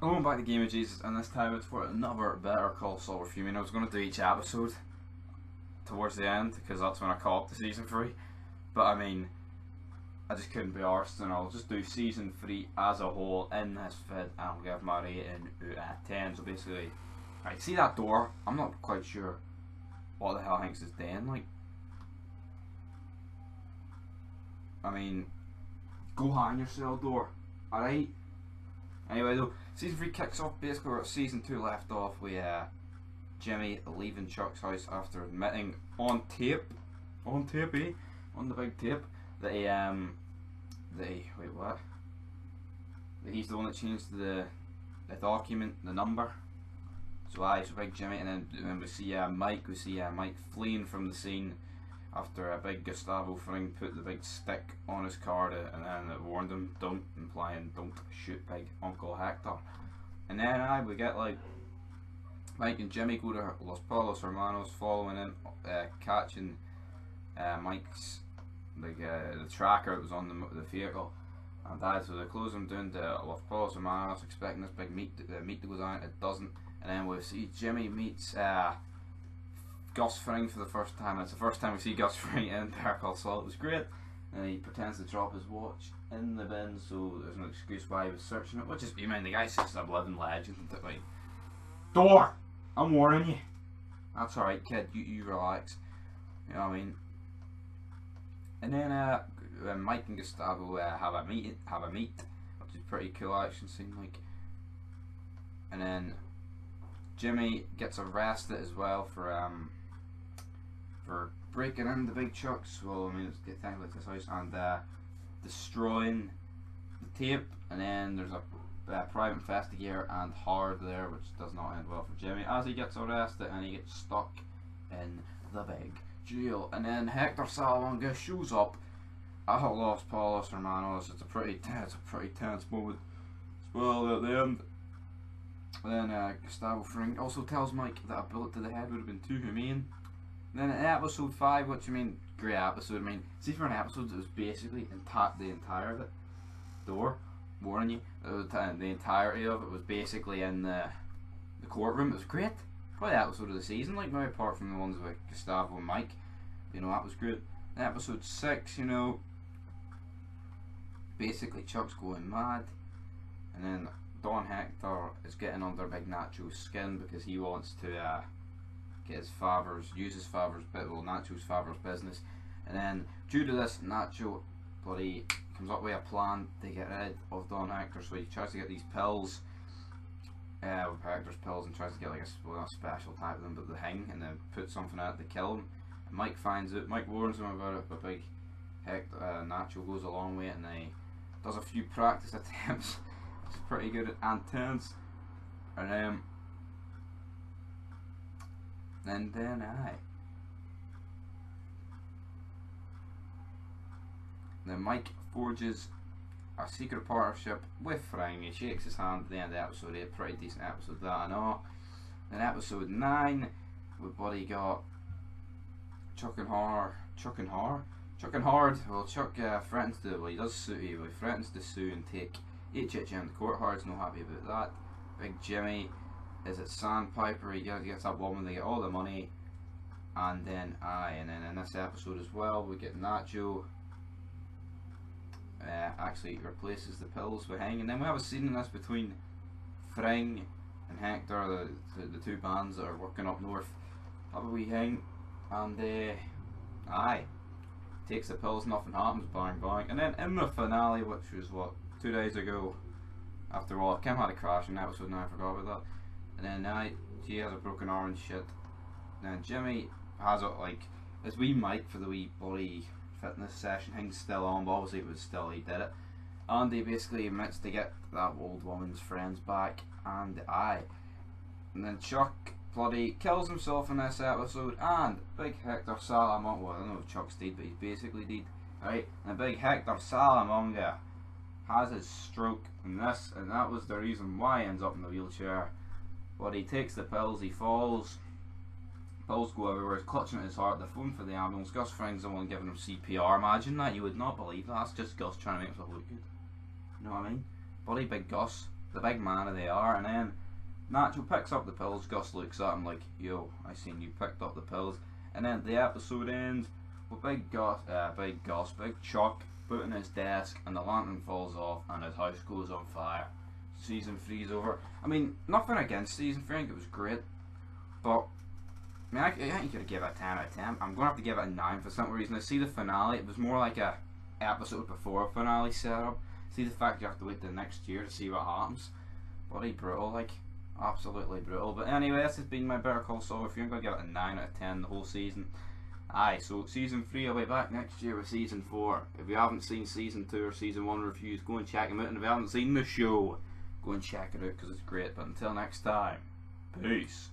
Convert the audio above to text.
Going back to Game of Jesus, and this time it's for another Better Call Saul review. I mean, I was going to do each episode towards the end because that's when I caught up to season 3. But I mean, I just couldn't be arsed, and I'll just do season 3 as a whole in this vid, and I'll give my rating out of 10. So basically, I see that door. I'm not quite sure what the hell Hanks is doing. Like, I mean, go hang yourself, door. Alright? Anyway though, season 3 kicks off basically where season 2 left off with Jimmy leaving Chuck's house after admitting on tape, on the big tape, that that he's the one that changed the document, the number. So it's big Jimmy, and then we see Mike fleeing from the scene after a big Gustavo Fring put the big stick on his card, and then it warned him, implying don't shoot big Uncle Hector. And then we get like Mike and Jimmy go to Los Palos Hermanos, following him, catching Mike's the tracker that was on the vehicle, and so they close him down to Los Palos Hermanos, expecting this big meet to go down. It doesn't, and then we see Jimmy meets Gus Fring for the first time. It's the first time we see Gus Fring in Better Call Saul. It was great, and he pretends to drop his watch in the bin, so there's no excuse why he was searching it. Which is, you mean, the guy's just a living legend. Like, door, I'm warning you. That's alright, kid. You relax. You know what I mean? And then Mike and Gustavo have a meet, which is pretty cool action scene. Like, and then Jimmy gets arrested as well for breaking into Big Chuck's. Well, I mean, it's technically his house, and destroying the tape. And then there's a private investigator and Hard there, which does not end well for Jimmy as he gets arrested and he gets stuck in the big jail. And then Hector Salamanca shows up at Los Palos Hermanos. It's a pretty tense moment as well at the end. Then Gustavo Fring also tells Mike that a bullet to the head would have been too humane. And then in episode 5, which, I mean, great episode. I mean, see, for an episode that was basically the entire of it, door, warning you, the entirety of it was basically in the courtroom. It was great. Probably the episode of the season, like, maybe apart from the ones with Gustavo and Mike. You know, that was good. In episode 6, you know, basically Chuck's going mad, and then Don Hector is getting under Big Nacho's skin because he wants to get Nacho's father's business. And then due to this, Nacho bloody comes up with a plan to get rid of Don Hector. So he tries to get these pills, with Hector's pills, and tries to get like a special type of them, but the hang, and then put something out to kill him. And Mike finds it. Mike warns him about it, but Big Hector, Nacho goes along with it, and he does a few practice attempts. It's pretty good and tense. And then Mike forges a secret partnership with Fring. He shakes his hand at the end of episode 8. Pretty decent episode, that I know. Then episode 9, we bloody got Chuck and Hard. Well, Chuck threatens to, well, he does sue you. He threatens to sue and take HHM to court. Hard's not happy about that. Big Jimmy is at Sandpiper. He gets that woman. They get all the money, and then in this episode as well, we get Nacho actually replaces the pills with Hang, and then we have a scene in this between Fring and Hector, the two bands that are working up north. Have a wee Hang, and takes the pills, nothing happens, bang bang. And then in the finale, which was what, 2 days ago, after all, Kim had a crash in episode 9, I forgot about that. And then she has a broken arm and shit. And then Jimmy has it like his wee mic for the wee body fitness session thing's still on, but obviously it was still, he did it. And he basically admits to get that old woman's friends back, and then Chuck bloody kills himself in this episode, and Big Hector Salamanca, well, I don't know if Chuck's dead, but he's basically dead, right? And Big Hector Salamanca has his stroke in this, and that was the reason why he ends up in the wheelchair. But he takes the pills, he falls, pills go everywhere, he's clutching at his heart, the phone for the ambulance. Gus Fring's the one giving him CPR. Imagine that, you would not believe that. That's just Gus trying to make himself look good. You know what I mean? Bloody Big Gus. the big man that they are, and then Nacho picks up the pills. Gus looks at him like, yo, I seen you picked up the pills. And then the episode ends with Big Chuck putting his desk, and the lantern falls off, and his house goes on fire. Season 3's over. I mean, nothing against season 3, I think it was great, but I mean, I think you could have given it a 10 out of 10. I'm going to have to give it a 9 for some reason. I see the finale, it was more like a episode before a finale setup. See the fact you have to wait till next year to see what happens. Bloody brutal, like, absolutely brutal. But anyway, this has been my Better Call Saul. If you're going to give it a 9 out of 10 the whole season. Aye, so season 3 I'll be back next year with season 4. If you haven't seen season 2 or season 1 reviews, go and check them out. And if you haven't seen the show, go and check it out because it's great. But until next time, peace.